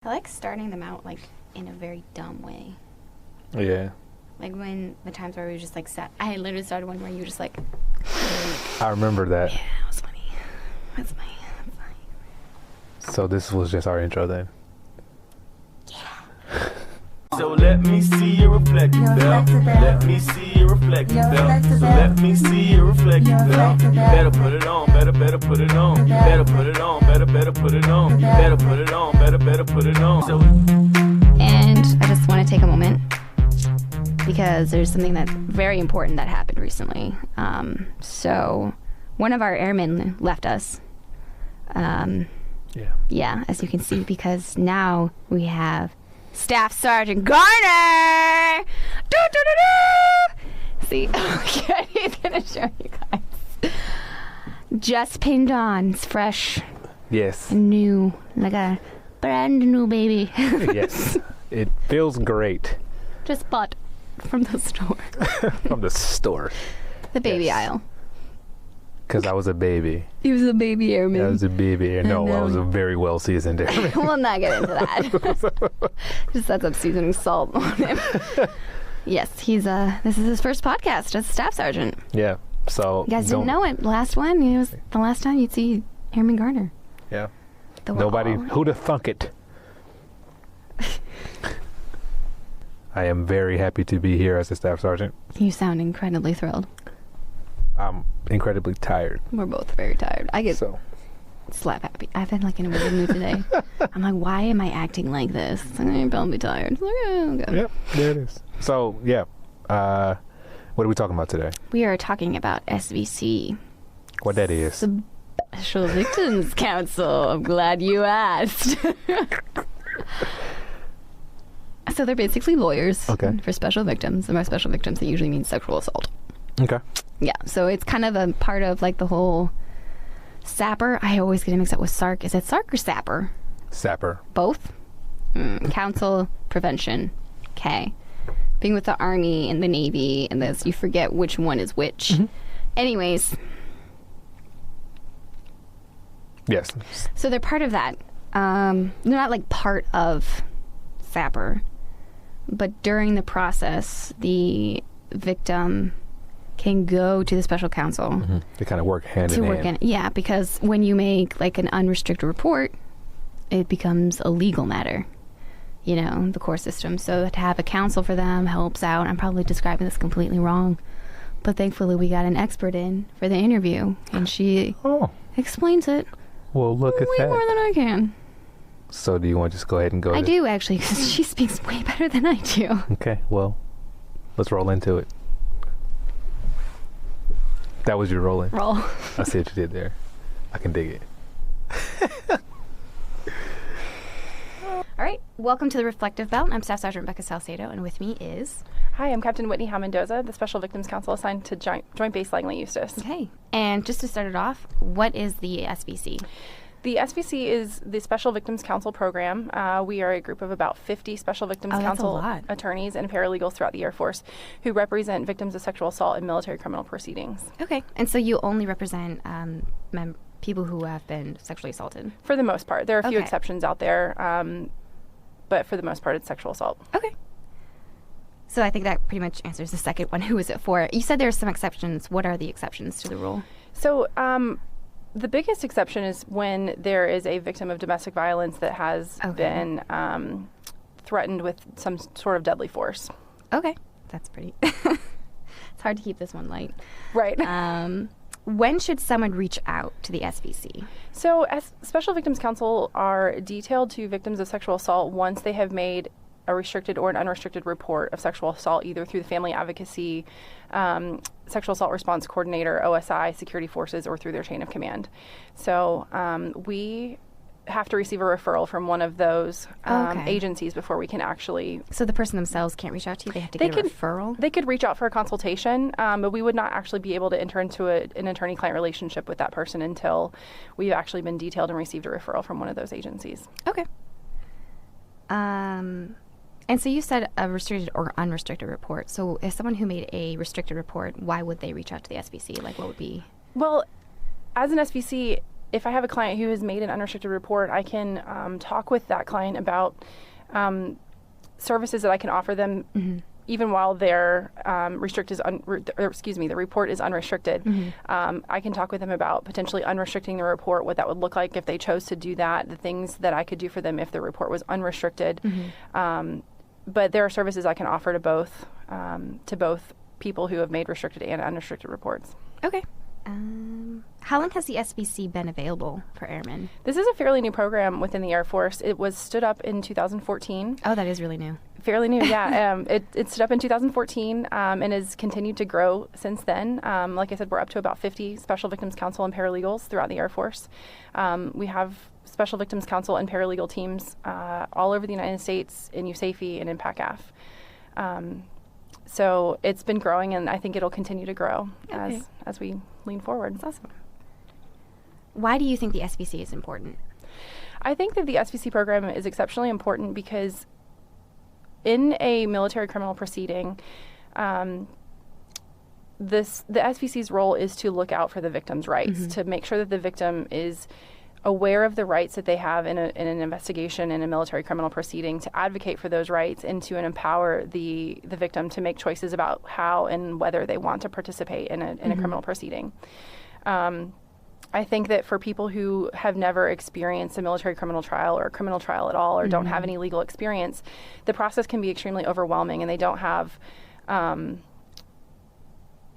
I like starting them out, like, in a very dumb way. Yeah. Like, when the times where we just, like, sat... I literally started one where you were just, like... I remember that. Yeah, it was funny. That's funny. That's funny. So this was just our intro then? Yeah. So let me see you reflect it, Bell. Let me see you reflect it, Bell. So let me see you reflect it, Bell. You better put it on, better put it on. You better put it on, better put it on. You better put it on, better put it on. So And I just want to take a moment because there's something that's very important that happened recently. So one of our airmen left us. Yeah, as you can see, because now we have Staff Sergeant Garner. See, okay, he's gonna show you guys. Just pinned on. It's fresh. Yes. New, like a brand new baby. Yes. It feels great. Just bought from the store. From the store. The baby Yes. aisle. Because I was a baby. He was a baby airman. I was a baby. No, I was a very well seasoned airman. We'll not get into that. Just set some seasoning salt on him. Yes, he's this is his first podcast as staff sergeant. Yeah. So You guys didn't know it. Last one, it was the last time you'd see Airman Garner. Yeah. Nobody. Who'd have thunk it? I am very happy to be here as a staff sergeant. You sound incredibly thrilled. I'm incredibly tired. We're both very tired. I get So slap happy. I've been like in a weird mood today. I'm like, why am I acting like this? It's like, don't be tired. It's like, oh, okay. yep, there it is. So yeah, what are we talking about today? We are talking about SVC. What that is? Special Victims Council. I'm glad you asked. So they're basically lawyers for special victims. And by special victims, it usually means sexual assault. Okay. Yeah, so it's kind of a part of like the whole SAPR. I always get it mixed up with SARC. Is it SARC or SAPR? SAPR. Both? Council Prevention. Okay. Being with the Army and the Navy and this, you forget which one is which. Mm-hmm. Anyways. Yes. So they're part of that. They're not like part of SAPR. But during the process, the victim can go to the special counsel. Mm-hmm. They kind of work hand in hand. Yeah, because when you make like an unrestricted report, it becomes a legal matter, you know, the court system. So to have a counsel for them helps out. I'm probably describing this completely wrong, but thankfully we got an expert in for the interview, and she explains it. Well, look at way that. More than I can. So do you want to just go ahead and go? I do, actually, because she speaks way better than I do. Okay, well, let's roll into it. That was your rolling. Roll. I see what you did there. I can dig it. All right, welcome to the Reflective Belt. I'm Staff Sergeant Rebecca Salcedo, and with me is... Hi, I'm Captain Whitney Hamondoza, the Special Victims Counsel assigned to Joint Base Langley Eustis. Okay, and just to start it off, what is the SVC? The SVC is the Special Victims Counsel program. We are a group of about 50 Special Victims Counsel attorneys and paralegals throughout the Air Force who represent victims of sexual assault in military criminal proceedings. Okay, and so you only represent people who have been sexually assaulted? For the most part. There are a few exceptions out there, but for the most part, it's sexual assault. Okay. So I think that pretty much answers the second one. Who is it for? You said there's some exceptions. What are the exceptions to the rule? So the biggest exception is when there is a victim of domestic violence that has been threatened with some sort of deadly force. Okay. That's pretty... It's hard to keep this one light. Right. When should someone reach out to the SVC? So as Special Victims Counsel are detailed to victims of sexual assault once they have made a restricted or an unrestricted report of sexual assault, either through the Family Advocacy, Sexual Assault Response Coordinator, OSI, Security Forces, or through their chain of command. So we have to receive a referral from one of those agencies before we can actually... So the person themselves can't reach out to you? They have to get a referral? They could reach out for a consultation, but we would not actually be able to enter into an attorney-client relationship with that person until we've actually been detailed and received a referral from one of those agencies. Okay. And so you said a restricted or unrestricted report. So if someone who made a restricted report, why would they reach out to the SVC? Like, what would be... Well, as an SVC, if I have a client who has made an unrestricted report, I can talk with that client about services that I can offer them even while their the report is unrestricted. I can talk with them about potentially unrestricting the report, what that would look like if they chose to do that, the things that I could do for them if the report was unrestricted. But there are services I can offer to both people who have made restricted and unrestricted reports. Okay. How long has the SVC been available for airmen? This is a fairly new program within the Air Force. It was stood up in 2014. Oh, that is really new. Fairly new, yeah. It stood up in 2014 and has continued to grow since then. Like I said, we're up to about 50 Special Victims Counsel and paralegals throughout the Air Force. We have Special Victims Counsel and paralegal teams all over the United States, in USAFE and in PACAF. So it's been growing, and I think it'll continue to grow as we lean forward. That's awesome. Why do you think the SVC is important? I think that the SVC program is exceptionally important because in a military criminal proceeding, the SVC's role is to look out for the victim's rights, to make sure that the victim is aware of the rights that they have in an investigation in a military criminal proceeding, to advocate for those rights, and to empower the victim to make choices about how and whether they want to participate in a criminal proceeding. I think that for people who have never experienced a military criminal trial or a criminal trial at all, or don't have any legal experience, the process can be extremely overwhelming, and they don't have an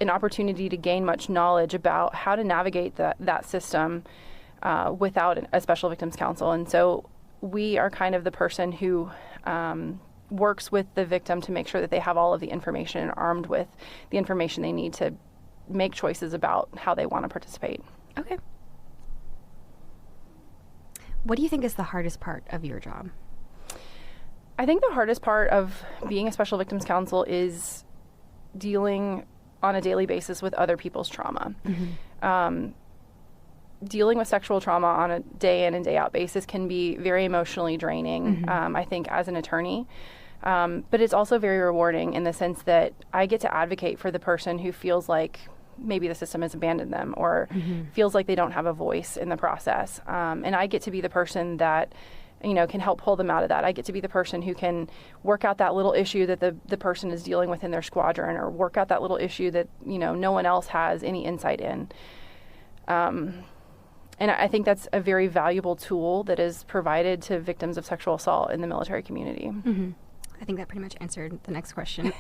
opportunity to gain much knowledge about how to navigate that system without a Special Victims Counsel. And so we are kind of the person who works with the victim to make sure that they have all of the information and armed with the information they need to make choices about how they want to participate. Okay. What do you think is the hardest part of your job? I think the hardest part of being a Special Victims Counsel is dealing on a daily basis with other people's trauma. Dealing with sexual trauma on a day in and day out basis can be very emotionally draining, I think, as an attorney. But it's also very rewarding in the sense that I get to advocate for the person who feels like maybe the system has abandoned them, or feels like they don't have a voice in the process. And I get to be the person that, can help pull them out of that. I get to be the person who can work out that little issue that the person is dealing with in their squadron, or work out that little issue that, no one else has any insight in. And I think that's a very valuable tool that is provided to victims of sexual assault in the military community. I think that pretty much answered the next question.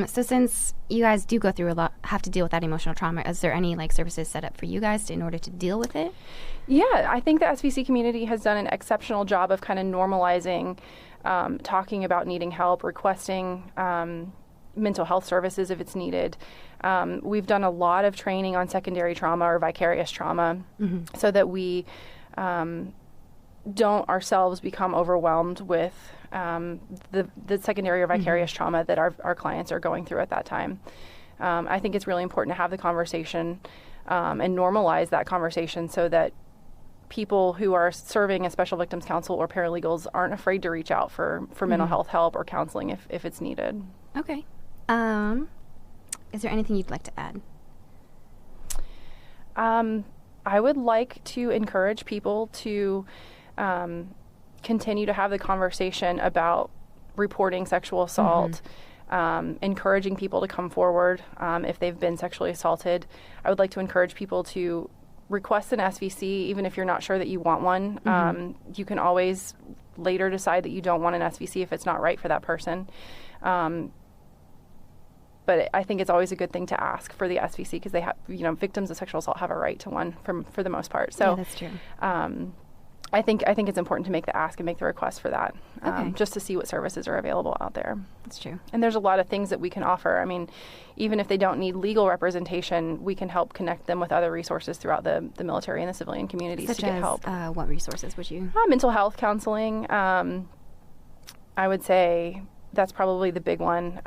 So since you guys do go through have to deal with that emotional trauma, is there any services set up for you guys in order to deal with it? Yeah, I think the SVC community has done an exceptional job of kind of normalizing talking about needing help, requesting mental health services if it's needed. We've done a lot of training on secondary trauma or vicarious trauma so that we don't ourselves become overwhelmed with the secondary or vicarious trauma that our clients are going through at that time. I think it's really important to have the conversation and normalize that conversation so that people who are serving as Special Victims Counsel or paralegals aren't afraid to reach out for mental health help or counseling if it's needed. Okay. Is there anything you'd like to add? I would like to encourage people to continue to have the conversation about reporting sexual assault, encouraging people to come forward if they've been sexually assaulted. I would like to encourage people to request an SVC, even if you're not sure that you want one. You can always later decide that you don't want an SVC if it's not right for that person. But I think it's always a good thing to ask for the SVC because they have, victims of sexual assault have a right to one for the most part. So yeah, that's true. I think it's important to make the ask and make the request for that, just to see what services are available out there. That's true. And there's a lot of things that we can offer. I mean, even if they don't need legal representation, we can help connect them with other resources throughout the military and the civilian communities to get help. What resources would you? Mental health counseling. I would say that's probably the big one.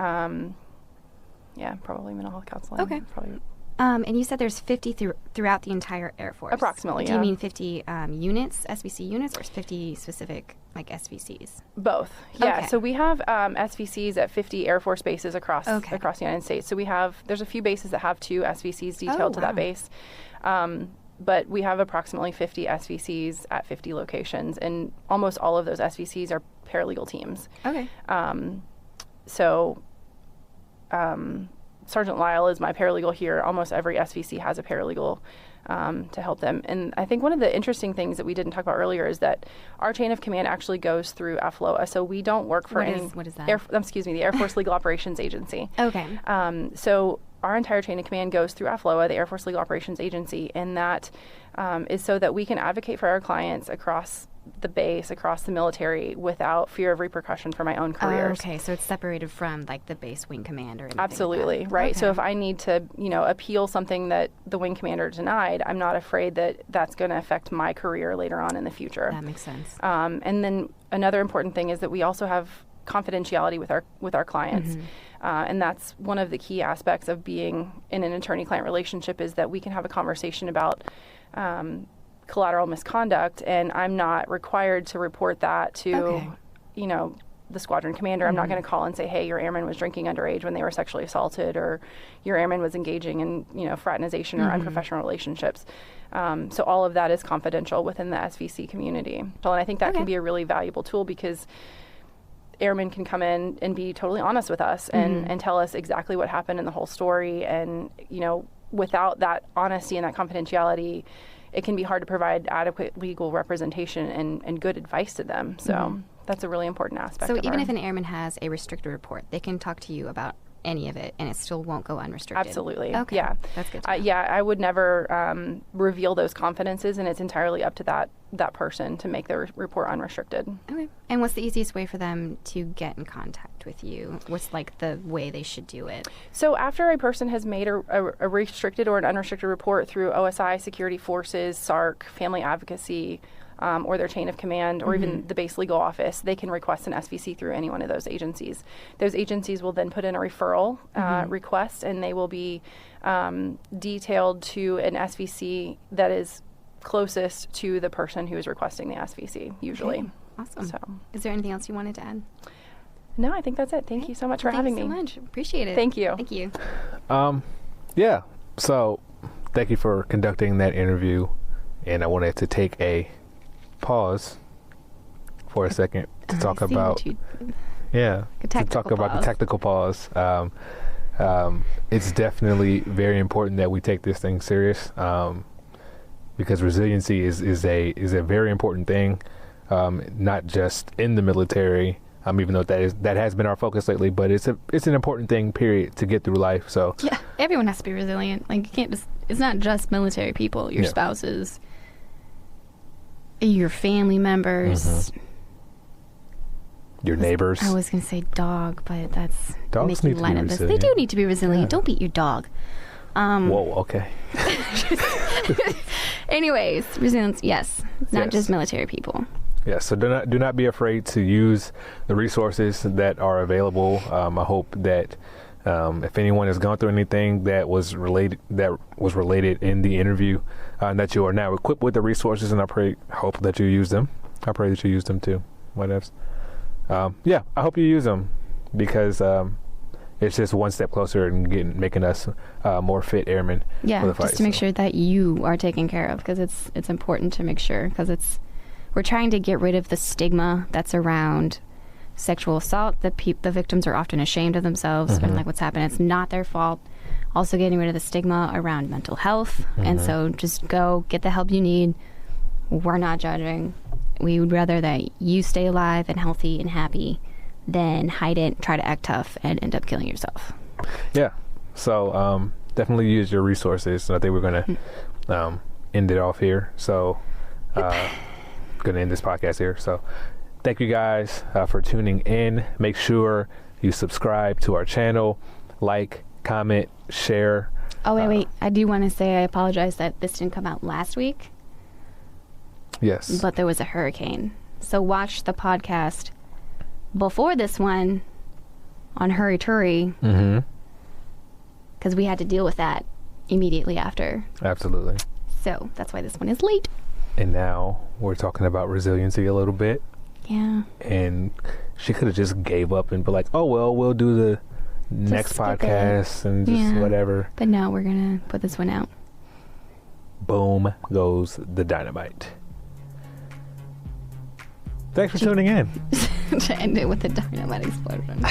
Yeah, probably mental health counseling. Okay. Probably. And you said there's 50 throughout the entire Air Force. Approximately, Do you mean 50 units, SVC units, or 50 specific, SVCs? Both. Yeah. Okay. So we have SVCs at 50 Air Force bases across the United States. So there's a few bases that have 2 SVCs detailed to that base. But we have approximately 50 SVCs at 50 locations, and almost all of those SVCs are paralegal teams. Okay. So Sergeant Lyle is my paralegal here. Almost every SVC has a paralegal to help them. And I think one of the interesting things that we didn't talk about earlier is that our chain of command actually goes through AFLOA. So we don't work for what is that? the Air Force Legal Operations Agency. Okay. So our entire chain of command goes through AFLOA, the Air Force Legal Operations Agency, and that is so that we can advocate for our clients across the base, across the military, without fear of repercussion for my own careers. Okay, so it's separated from like the base wing commander. Or anything Absolutely, like that. right. Okay. So if I need to, appeal something that the wing commander denied, I'm not afraid that that's going to affect my career later on in the future. That makes sense. And then another important thing is that we also have confidentiality with our clients. And that's one of the key aspects of being in an attorney-client relationship, is that we can have a conversation about collateral misconduct, and I'm not required to report that to, the squadron commander. I'm not going to call and say, hey, your airman was drinking underage when they were sexually assaulted, or your airman was engaging in, fraternization or unprofessional relationships. So all of that is confidential within the SVC community. And I think that can be a really valuable tool, because airmen can come in and be totally honest with us and tell us exactly what happened in the whole story. And, without that honesty and that confidentiality, it can be hard to provide adequate legal representation and good advice to them. So that's a really important aspect. So of even if an airman has a restricted report, they can talk to you about any of it, and it still won't go unrestricted. Absolutely. Okay. Yeah. That's good to know. Yeah, I would never reveal those confidences, and it's entirely up to that person to make their report unrestricted. Okay. And what's the easiest way for them to get in contact with you? What's like the way they should do it? So after a person has made a restricted or an unrestricted report through OSI, security forces, SARC, family advocacy, or their chain of command, or even the base legal office, they can request an SVC through any one of those agencies. Those agencies will then put in a referral request, and they will be detailed to an SVC that is closest to the person who is requesting the SVC, usually. Okay. Awesome. So, is there anything else you wanted to add? no, I think that's it. Thank you so much for having me. Thanks so much. Appreciate it. Thank you. Thank you. Yeah. So thank you for conducting that interview. And I wanted to take a pause for a second to talk about the technical pause. It's definitely very important that we take this thing serious, because resiliency is a very important thing, not just in the military, even though that has been our focus lately, but it's an important thing, period, to get through life. So yeah, everyone has to be resilient. Like, you can't just, it's not just military people, your spouses, your family members, your neighbors. I was going to say dog, but that's Dogs making need to light be of this. resilient. They do need to be resilient. Yeah. Don't beat your dog. Whoa, okay. Anyways, resilience, yes. Not just military people. Yeah, so do not be afraid to use the resources that are available. I hope that if anyone has gone through anything that was related in the interview, that you are now equipped with the resources, and hope that you use them. I pray that you use them too. Whatevs. I hope you use them, because it's just one step closer in making us more fit airmen. Yeah, for the fight, just to make sure that you are taken care of, because it's important to make sure, because we're trying to get rid of the stigma that's around sexual assault. The victims are often ashamed of themselves and like what's happened. It's not their fault. Also getting rid of the stigma around mental health. And so just go get the help you need. We're not judging. We would rather that you stay alive and healthy and happy than hide it, try to act tough, and end up killing yourself. Yeah. So definitely use your resources. I think we're going to end it off here. So going to end this podcast here. So thank you guys for tuning in. Make sure you subscribe to our channel, like, comment, share. Oh, wait. I do want to say I apologize that this didn't come out last week. Yes. But there was a hurricane. So watch the podcast before this one on Hurry Turry. Because we had to deal with that immediately after. Absolutely. So that's why this one is late. And now we're talking about resiliency a little bit. Yeah. And she could have just gave up and be like, oh, well, we'll do the next skip podcast and just whatever. But no, we're going to put this one out. boom goes the dynamite. Thanks for tuning in. To end it with a dynamite explosion.